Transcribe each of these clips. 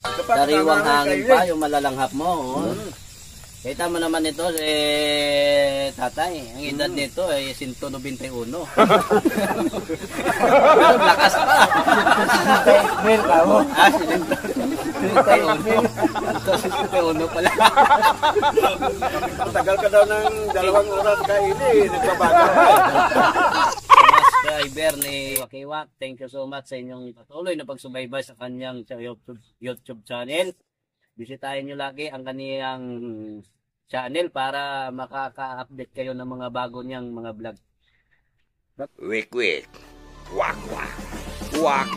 Sariwang hangin pa, yung malalanghap mo. Oh. Kita mo naman ito, tatay, ang edad nito ay 191. Pero lakas pa. Mil ka mo. 191 pala. Tagal ka daw ng 2 oras kaili, nagbabaga pa. Subscriber ni Wakiwak, thank you so much sa inyong patuloy na pagsubaybay sa kanyang YouTube channel. Bisitahin nyo lagi ang kaniyang channel para makaka-update kayo ng mga bago niyang mga vlog. Wik. Wak. Wak. Wak.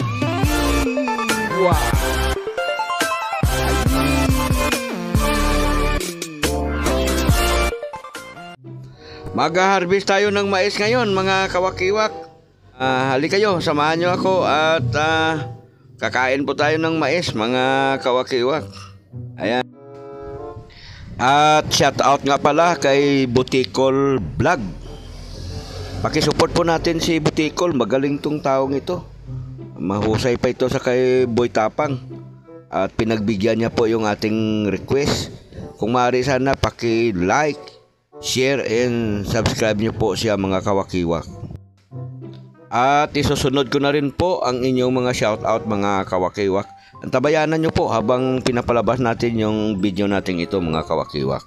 Mag-harvest tayo ng mais ngayon, mga kawakiwak. Halika kayo, samahan nyo ako at kakain po tayo ng mais, mga kawakiwak. Ayan. At shout out nga pala kay Butikol Vlog. Pakisupport po natin si Butikol, magaling tong taong ito. Mahusay pa ito sa kay Boy Tapang. At pinagbigyan niya po yung ating request. Kung maaari sana paki-like, share and subscribe niyo po siya, mga kawakiwak. At isusunod ko na rin po ang inyong mga shoutout, mga kawakiwak. Antabayanan nyo po habang pinapalabas natin yung video natin ito, mga kawakiwak.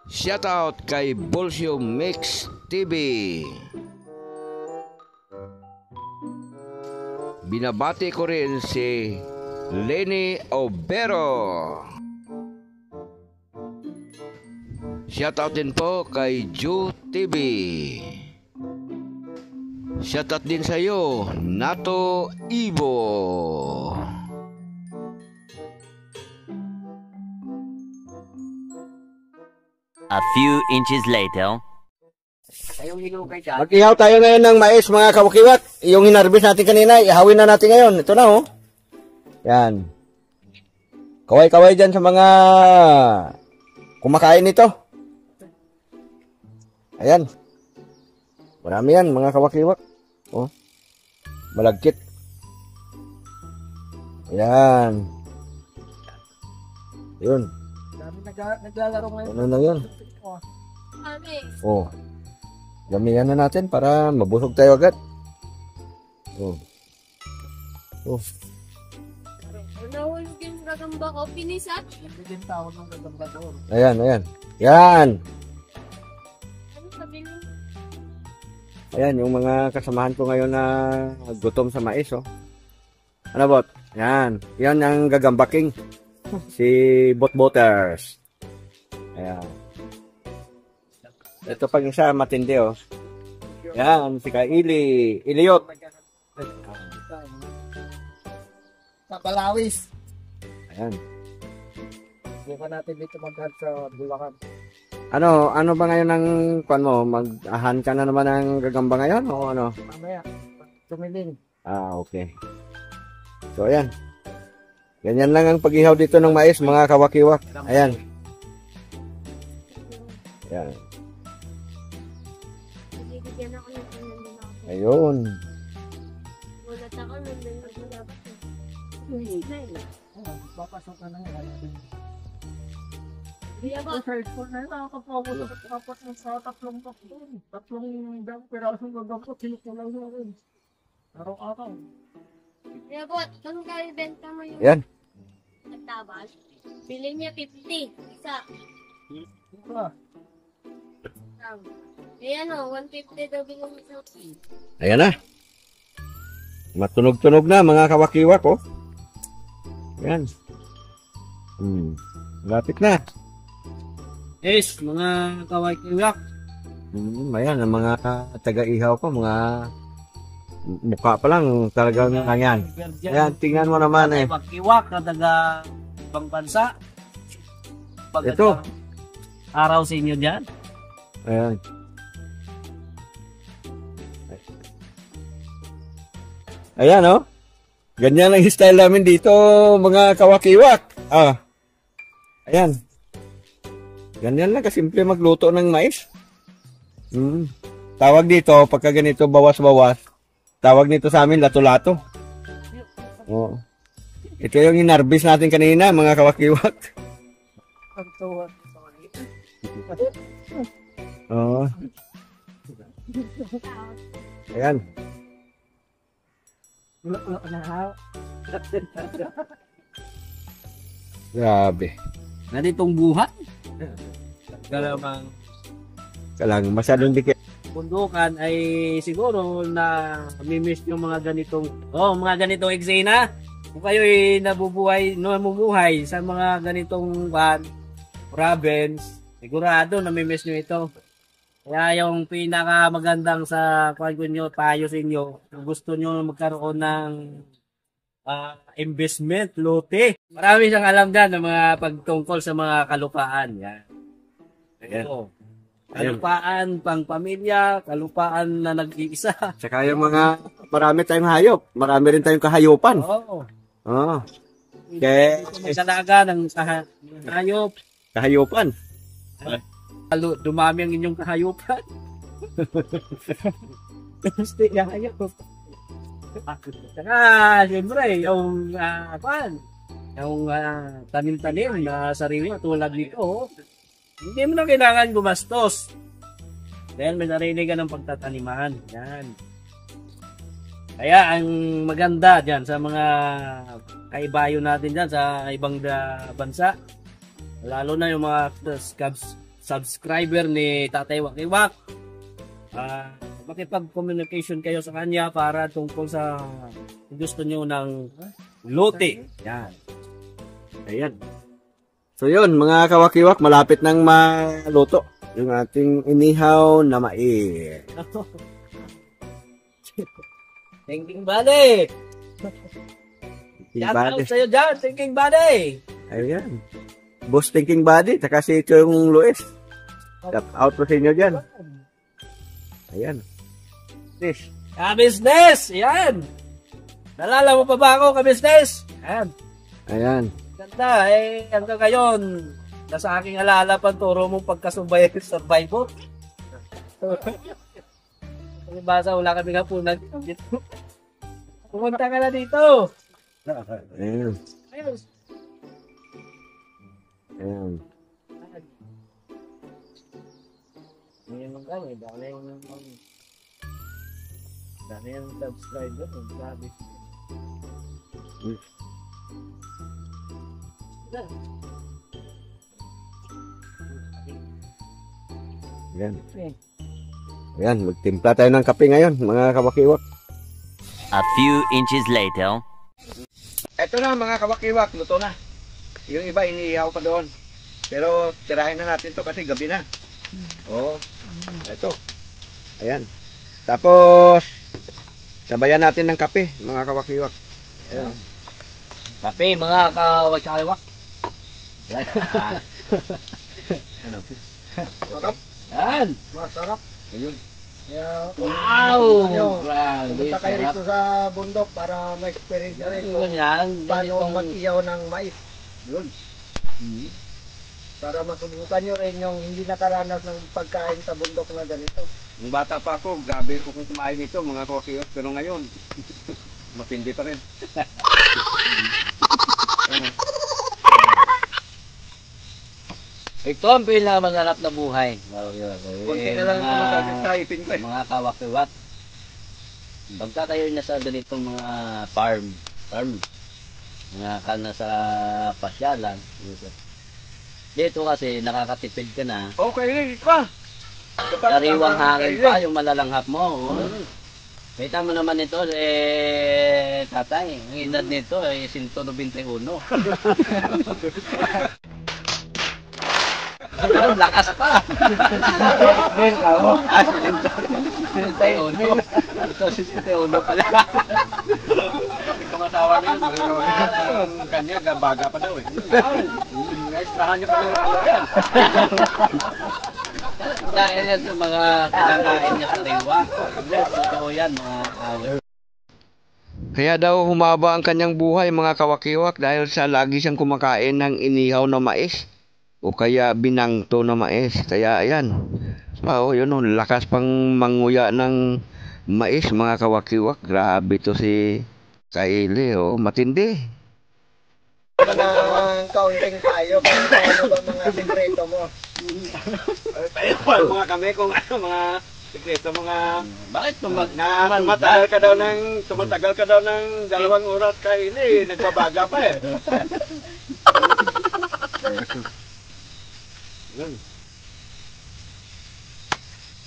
Shoutout kay Bolsio Mix TV. Binabati ko rin si Lenny Obero. Shoutout din po kay Ju TV. Shoutout din sa iyo, Nato Ivo. A few inches later. Mag-ihaw tayo ngayon ng mais, mga kawakiwak. Yung hinarbis natin kanina, ihawin na natin ngayon. Ito na, oh. Yan. Kaway-kaway dyan sa mga kumakain nito. Ayan. Marami yan, mga kawakiwak. Oh. Malagkit. Ayan. Yun. Naglalaro ngayon. Ano na yun? Oh. Gamihan na natin para mabusog tayo agad. Oh. Oh. Nahulog yung gagamba ko, pinisat. Nagiging tawag ng gagamba doon. Ayan, ayan. Yan. Ano sabi mo? Ayan, yung mga kasamahan ko ngayon na gutom sa mais, oh. Ano, bot? Yan. Yan ang gagamba king. Si Bot-Boters. Ayan. Ito pang isa, matindi, oh. Yan, si Kaili. Iliot. Kapalawis. Ayan. Hindi pa natin dito mag-hunt sa Bulacan. Ano ba ngayon ang kwan mo? Mag-ahan ka na naman ng gagamba ngayon o ano? Mamaya, tumiling. Ah, okay. So, ayan. Ganyan lang ang pag-ihaw dito ng mais, mga kawakiwak. Ayan. Ayan. Bigyan ako ng nandun ako. Ayun. Gulat ako, nandun ako dapat. Papasok na ngayon. Hindi ako. Sa school na yun, nakakapapos sa tatlong pirasong gagamba, kinukulang na rin. Araw-araw. Kaya bot, kung benta mo yung Ayan. tabas, bili niya 50. Isa. Ika. Ayan o, 150 daw bilang isa. Ayan na. Matunog-tunog na, mga kawakiwak, oh. Ayan. Lapit na. Yes, mga kawakiwak. Ayan, ang mga taga-ihaw ko, mga mukha pa lang talagang ayan. Ayan, tingnan mo naman eh. Wakiwak na taga ibang bansa. Ito. Araw sa inyo dyan. Ayan. Ayan, oh. Ganyan ang style namin dito, mga kawakiwak. Ah. Ayan. Ganyan lang kasimple magluto ng mais. Tawag dito, pagka ganito, bawas-bawas. Tawag nito sa amin, lato-lato. Oo. Ito yung inarbis natin kanina, mga kawakiwak. Ang tuwa. Oo. Ayan. Wala na ha. Grabe. Ganitong buhay. Galamang Kalang masyadong dikit. bundukan ay siguro na mimiss yung mga ganitong eksena. Kung kayo ay namumuhay sa mga ganitong province, sigurado namimiss nyo ito. Kaya yung pinakamagandang sa payo sa inyo, kung gusto nyo magkaroon ng investment, lote. Marami siyang alam dyan ng mga pagtungkol sa mga kalupaan. Yan. Ayan. Oo. Kalupaan pang pamilya, kalupaan na nag-iisa. Tsaka yung mga, marami tayong hayop. Marami rin tayong kahayupan. Oo. Oo. Kaya, Sa daga ng hayop. kahayupan. Dumami ang inyong kahayupan. Gusto niya hayop. Saka, siyempre, yung tanim-tanim na sarili tulad nito, hindi mo na kailangan gumastos. Dahil may sarili ka ng pagtataniman. Yan. Kaya ang maganda dyan sa mga kaibayo natin dyan sa ibang bansa, lalo na yung mga subscriber ni Tatay Wakiwak, makipag-communication kayo sa kanya para tungkol sa gusto nyo ng lote. Yan. Ayan. So yun, mga kawakiwak, malapit nang maluto yung ating inihaw na mais. Thinking Buddy! Shout out Body. sa'yo dyan, Thinking Buddy! Ayan. Boss Thinking Body, tsaka si ito yung Luis. Shout out po sa inyo dyan. Ayan. This. Ka-business! Yan! Nalala mo pa ba ako, ka-business? Yan. Ayan. Ganda, hanggang ngayon, nasa aking alala pa turo mong survival. Basa, wala kami nga po dito. Pumunta ka na dito. Ayan. Ayun. Ayan. Ngayon ka, dami yung subscriber. Grabe. Ayan. Ayan, magtimpla tayo ng kape ngayon, mga kawakiwak. A few inches later. Ito na mga kawakiwak, luto na. Yung iba iniihaw pa doon. Pero tirahin na natin to kasi gabi na. Oo. Ito. Ayan. Tapos sabayan natin ng kape, mga kawakiwak. Ayan. Kape, mga kawak-kawak. Sarap. Yan. Masarap. Ayun. Wow! Grabe, Punta kayo sarap. rito sa bundok para ma-experience rin kung Yan, paano mag-iyaw ng mais. Yun. Para masubukan nyo rin yung hindi nakaranas ng pagkain sa bundok na ganito. Nung bata pa ako, gabi ko kung kumain nito, mga kawakiwak. Pero ngayon, matindi pa rin. ito ang pinakamasarap na buhay. Kunti na lang ako magkakasaipin ko eh. Mga kawakiwak. Pagka kayo nasa ganitong mga farm, mga ka nasa pasyalan, dito kasi nakakatipid ka na. Okay, pa. Sariwang hangin pa yung malalanghap mo. Kita mo naman ito, tatay, ang edad nito ay 191. Lakas pa. Ngayon ako. 191. Ito 191 pala. Itong asawa niya, ang kanya, baga pa daw eh. Extrahan niya pa ng yan. Dahil yan sa mga kinakain niya sariwa. Totoo yan mga Kaya daw humaba ang kanyang buhay, mga kawakiwak, dahil sa lagi siyang kumakain ng inihaw na mais o kaya binangto na mais. Kaya ayan, yun, lakas pang manguya ng mais, mga kawakiwak. Grabe to si Kaili, matindi. naman ng counting tayo kung ano ba mga sekreto mo. Mga kami kung ano mga sekreto mga Bakit tumatagal ka daw ng 2 oras kay ini, nagbabaga pa eh.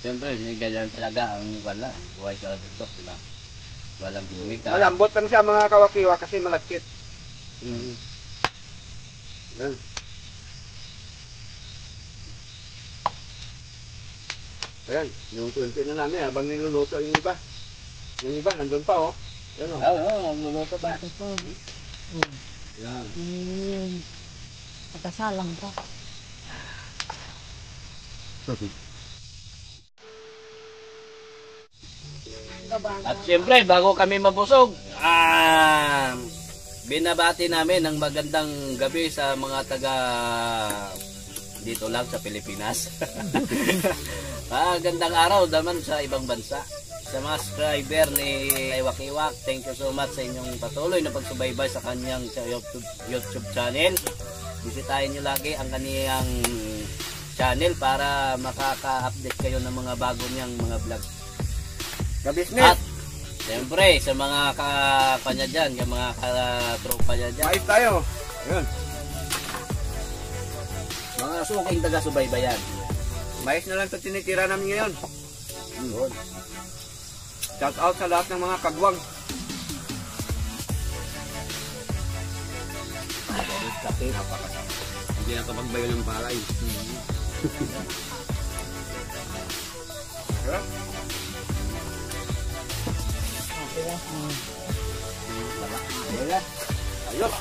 Siyempre, ganyan talaga ang wala. Buhay ka dito, di ba? Walang bumika. Malambot lang siya mga kawakiwa kasi malagkit. Yan. Ayan, yung kunti na namin habang niluluto yung iba. Yung iba, nandun pa oh. Yan oh. Oo, luluto ba? Yan. Pagkasalang pa. At siyempre, bago kami mabusog, binabati namin ng magandang gabi sa mga taga dito lang sa Pilipinas. Gandang araw naman sa ibang bansa. Sa mga subscriber ni Iwakiwak, thank you so much sa inyong patuloy na pagsubaybay sa kanyang YouTube channel. Bisitahin nyo lagi ang kaniyang channel para makaka-update kayo ng mga bago niyang mga vlog. Ka-business. At siyempre sa mga kanya dyan, yung mga tropa niya dyan, Mais tayo. Ayun. mga suking taga-subaybayan. Mais na lang sa tinitira namin ngayon. Shout out sa lahat ng mga kagwang. Kasi Hindi na kapagbayo ng palay. Ayun.